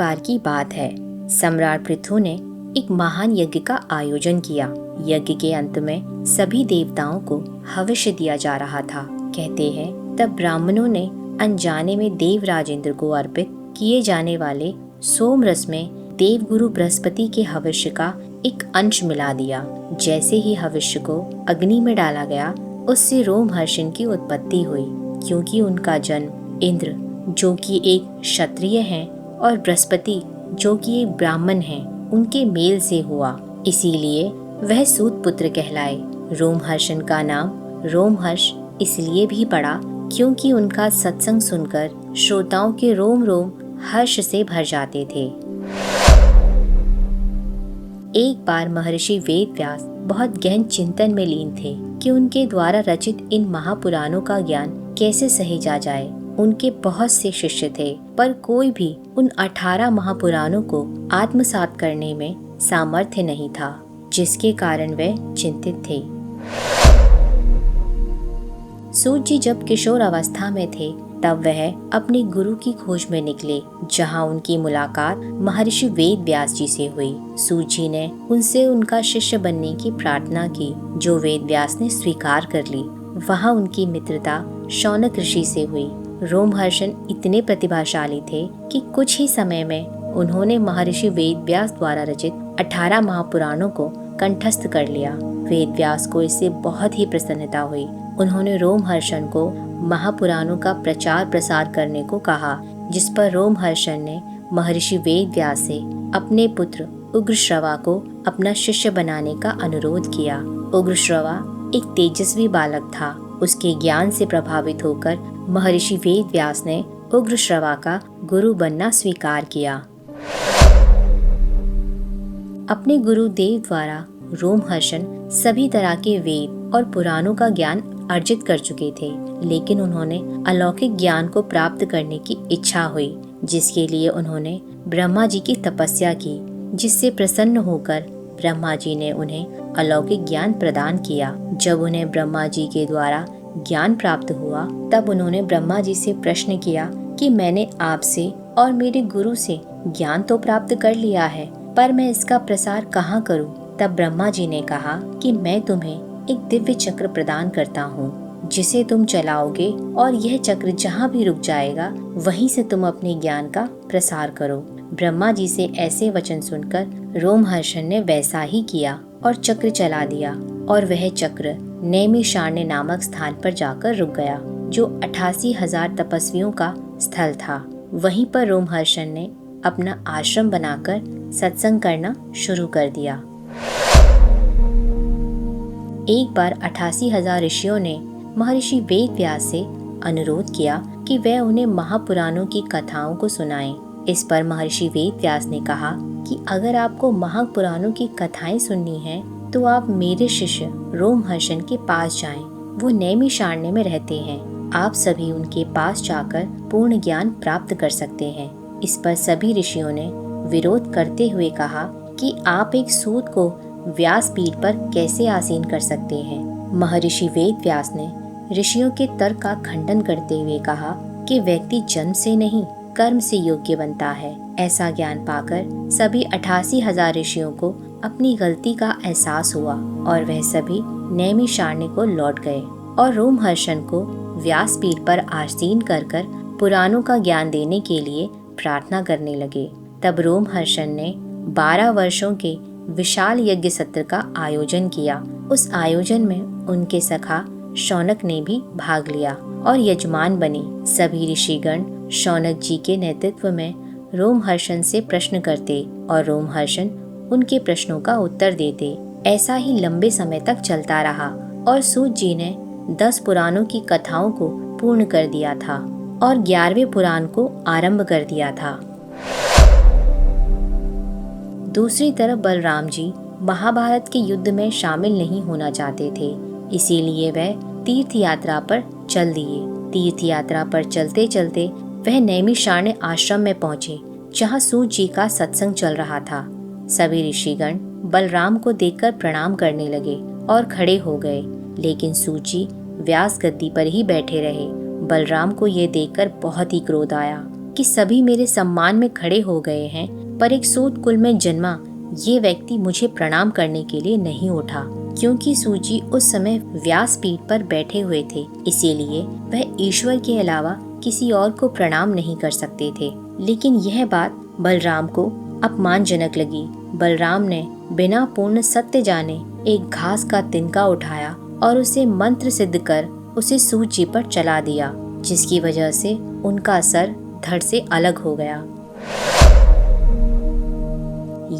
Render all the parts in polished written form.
बार की बात है, सम्राट पृथु ने एक महान यज्ञ का आयोजन किया। यज्ञ के अंत में सभी देवताओं को हविष्य दिया जा रहा था। कहते हैं तब ब्राह्मणों ने अनजाने में देव राजेंद्र को अर्पित किए जाने वाले सोम रस में देवगुरु बृहस्पति के हविष्य का एक अंश मिला दिया। जैसे ही हविष्य को अग्नि में डाला गया, उससे रोमहर्षण की उत्पत्ति हुई, क्योंकि उनका जन्म इंद्र जो कि एक क्षत्रिय हैं और बृहस्पति जो कि एक ब्राह्मण हैं, उनके मेल से हुआ। इसीलिए वह सूत पुत्र कहलाए। रोमहर्षण का नाम रोमहर्ष इसलिए भी पड़ा क्योंकि उनका सत्संग सुनकर श्रोताओं के रोम रोम हर्ष से भर जाते थे। एक बार महर्षि वेदव्यास बहुत गहन चिंतन में लीन थे कि उनके द्वारा रचित इन महापुराणों का ज्ञान कैसे सहेजा जाए। उनके बहुत से शिष्य थे, पर कोई भी उन 18 महापुराणों को आत्मसात करने में सामर्थ्य नहीं था, जिसके कारण वे चिंतित थे। सूत जी जब किशोर अवस्था में थे, तब वह अपने गुरु की खोज में निकले, जहां उनकी मुलाकात महर्षि वेदव्यास जी से हुई। सूत जी ने उनसे उनका शिष्य बनने की प्रार्थना की, जो वेदव्यास ने स्वीकार कर ली। वहां उनकी मित्रता शौनक ऋषि से हुई। रोमहर्षण इतने प्रतिभाशाली थे कि कुछ ही समय में उन्होंने महर्षि वेदव्यास द्वारा रचित 18 महापुराणों को कंठस्थ कर लिया। वेदव्यास को इससे बहुत ही प्रसन्नता हुई। उन्होंने रोमहर्षण को महापुराणों का प्रचार प्रसार करने को कहा, जिस पर रोमहर्षण ने महर्षि वेदव्यास से अपने पुत्र उग्रश्रवा को अपना शिष्य बनाने का अनुरोध किया। उग्रश्रवा एक तेजस्वी बालक था। उसके ज्ञान से प्रभावित होकर महर्षि वेदव्यास ने उग्रश्रवा का गुरु बनना स्वीकार किया। अपने गुरुदेव द्वारा रोमहर्षण सभी तरह के वेद और पुराणों का ज्ञान अर्जित कर चुके थे, लेकिन उन्होंने अलौकिक ज्ञान को प्राप्त करने की इच्छा हुई, जिसके लिए उन्होंने ब्रह्मा जी की तपस्या की, जिससे प्रसन्न होकर ब्रह्मा जी ने उन्हें अलौकिक ज्ञान प्रदान किया। जब उन्हें ब्रह्मा जी के द्वारा ज्ञान प्राप्त हुआ, तब उन्होंने ब्रह्मा जी से प्रश्न किया कि मैंने आपसे और मेरे गुरु से ज्ञान तो प्राप्त कर लिया है, पर मैं इसका प्रसार कहाँ करूँ? तब ब्रह्मा जी ने कहा कि मैं तुम्हें एक दिव्य चक्र प्रदान करता हूँ, जिसे तुम चलाओगे और यह चक्र जहाँ भी रुक जाएगा, वहीं से तुम अपने ज्ञान का प्रसार करो। ब्रह्मा जी से ऐसे वचन सुनकर रोमहर्षण ने वैसा ही किया और चक्र चला दिया, और वह चक्र नैमिषारण्य नामक स्थान पर जाकर रुक गया, जो 88,000 तपस्वियों का स्थल था। वहीं पर रोमहर्षण ने अपना आश्रम बनाकर सत्संग करना शुरू कर दिया। एक बार 88,000 ऋषियों ने महर्षि वेदव्यास से अनुरोध किया कि वह उन्हें महापुराणों की कथाओं को सुनाएं। इस पर महर्षि वेदव्यास ने कहा कि अगर आपको महापुराणों की कथाएं सुननी हैं, तो आप मेरे शिष्य रोमहर्षण के पास जाएं। वो नैमिषारण्य में रहते हैं। आप सभी उनके पास जाकर पूर्ण ज्ञान प्राप्त कर सकते हैं। इस पर सभी ऋषियों ने विरोध करते हुए कहा कि आप एक सूत को व्यासपीठ पर कैसे आसीन कर सकते हैं। महर्षि वेदव्यास ने ऋषियों के तर्क का खंडन करते हुए कहा कि व्यक्ति जन्म से नहीं, कर्म से योग्य बनता है। ऐसा ज्ञान पाकर सभी 88,000 ऋषियों को अपनी गलती का एहसास हुआ, और वह सभी नैमिषारण्य को लौट गए और रोमहर्षण को व्यासपीठ पर आसीन कर पुराणों का ज्ञान देने के लिए प्रार्थना करने लगे। तब रोमहर्षण ने 12 वर्षों के विशाल यज्ञ सत्र का आयोजन किया। उस आयोजन में उनके सखा शौनक ने भी भाग लिया और यजमान बने। सभी ऋषिगण शौनक जी के नेतृत्व में रोमहर्षण से प्रश्न करते और रोमहर्षण उनके प्रश्नों का उत्तर देते। ऐसा ही लंबे समय तक चलता रहा और सूत जी ने 10 पुराणों की कथाओं को पूर्ण कर दिया था और 11वें पुराण को आरंभ कर दिया था। दूसरी तरफ बलराम जी महाभारत के युद्ध में शामिल नहीं होना चाहते थे, इसीलिए वह तीर्थ यात्रा पर चल दिए। तीर्थ यात्रा पर चलते चलते वह नैमिषारण्य आश्रम में पहुंचे, जहां सूत जी का सत्संग चल रहा था। सभी ऋषिगण बलराम को देखकर प्रणाम करने लगे और खड़े हो गए, लेकिन सूत जी व्यास गद्दी पर ही बैठे रहे। बलराम को यह देखकर बहुत ही क्रोध आया कि सभी मेरे सम्मान में खड़े हो गए हैं, पर एक सूत कुल में जन्मा ये व्यक्ति मुझे प्रणाम करने के लिए नहीं उठा, क्योंकि सूची उस समय व्यासपीठ पर बैठे हुए थे, इसीलिए वह ईश्वर के अलावा किसी और को प्रणाम नहीं कर सकते थे। लेकिन यह बात बलराम को अपमानजनक लगी। बलराम ने बिना पूर्ण सत्य जाने एक घास का तिनका उठाया और उसे मंत्र सिद्ध कर उसे सूची पर चला दिया, जिसकी वजह से उनका सर धड़ से अलग हो गया।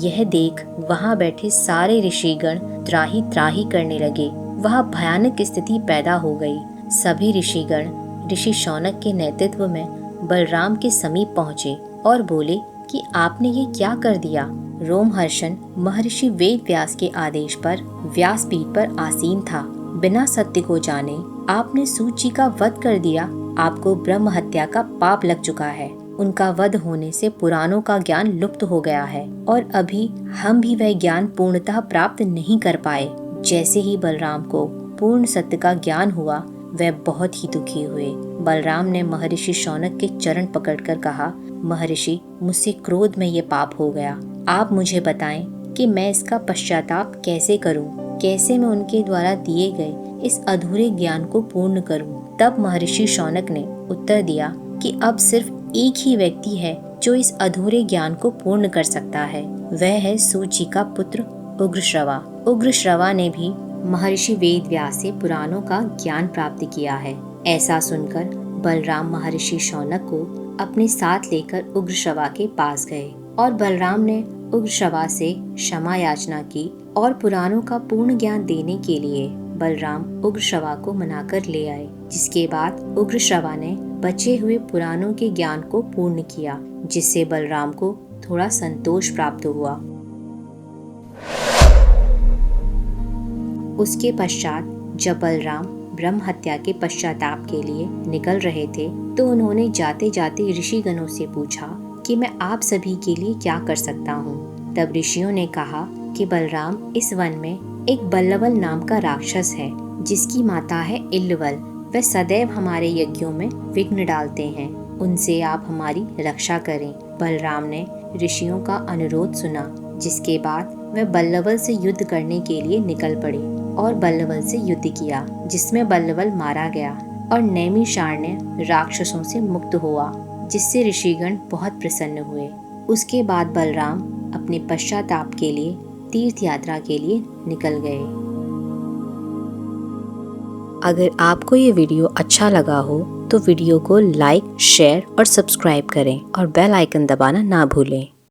यह देख वहां बैठे सारे ऋषिगण त्राही त्राही करने लगे। वह भयानक स्थिति पैदा हो गई। सभी ऋषिगण ऋषि शौनक के नेतृत्व में बलराम के समीप पहुंचे और बोले कि आपने ये क्या कर दिया। रोमहर्षण महर्षि वेद व्यास के आदेश पर व्यासपीठ पर आसीन था। बिना सत्य को जाने आपने सूची का वध कर दिया। आपको ब्रह्म हत्या का पाप लग चुका है। उनका वध होने से पुराणों का ज्ञान लुप्त हो गया है और अभी हम भी वह ज्ञान पूर्णतः प्राप्त नहीं कर पाए। जैसे ही बलराम को पूर्ण सत्य का ज्ञान हुआ, वह बहुत ही दुखी हुए। बलराम ने महर्षि शौनक के चरण पकड़कर कहा, महर्षि, मुझसे क्रोध में ये पाप हो गया। आप मुझे बताएं कि मैं इसका पश्चाताप कैसे करूं? कैसे मैं उनके द्वारा दिए गए इस अधूरे ज्ञान को पूर्ण करूं? तब महर्षि शौनक ने उत्तर दिया कि अब सिर्फ एक ही व्यक्ति है जो इस अधूरे ज्ञान को पूर्ण कर सकता है। वह है सूची का पुत्र उग्रश्रवा। उग्रश्रवा ने भी महर्षि वेद व्यास से पुराणों का ज्ञान प्राप्त किया है। ऐसा सुनकर बलराम महर्षि शौनक को अपने साथ लेकर उग्रश्रवा के पास गए और बलराम ने उग्रश्रवा से क्षमा याचना की और पुराणों का पूर्ण ज्ञान देने के लिए बलराम उग्रश्रवा को मनाकर ले आए। जिसके बाद उग्रश्रवा ने बचे हुए पुराणों के ज्ञान को पूर्ण किया, जिससे बलराम को थोड़ा संतोष प्राप्त हुआ। उसके पश्चात जब बलराम ब्रह्म हत्या के पश्चाताप के लिए निकल रहे थे, तो उन्होंने जाते जाते ऋषिगणों से पूछा कि मैं आप सभी के लिए क्या कर सकता हूँ। तब ऋषियों ने कहा कि बलराम, इस वन में एक बल्लवल नाम का राक्षस है, जिसकी माता है इल्लवल। वह सदैव हमारे यज्ञों में विघ्न डालते हैं। उनसे आप हमारी रक्षा करें। बलराम ने ऋषियों का अनुरोध सुना, जिसके बाद वह बल्लवल से युद्ध करने के लिए निकल पड़े और बल्लवल से युद्ध किया, जिसमें बल्लवल मारा गया और नैमिषारण्य राक्षसों से मुक्त हुआ, जिससे ऋषिगण बहुत प्रसन्न हुए। उसके बाद बलराम अपने पश्चाताप के लिए तीर्थ यात्रा के लिए निकल गए। अगर आपको ये वीडियो अच्छा लगा हो तो वीडियो को लाइक, शेयर और सब्सक्राइब करें और बेल आइकन दबाना ना भूलें।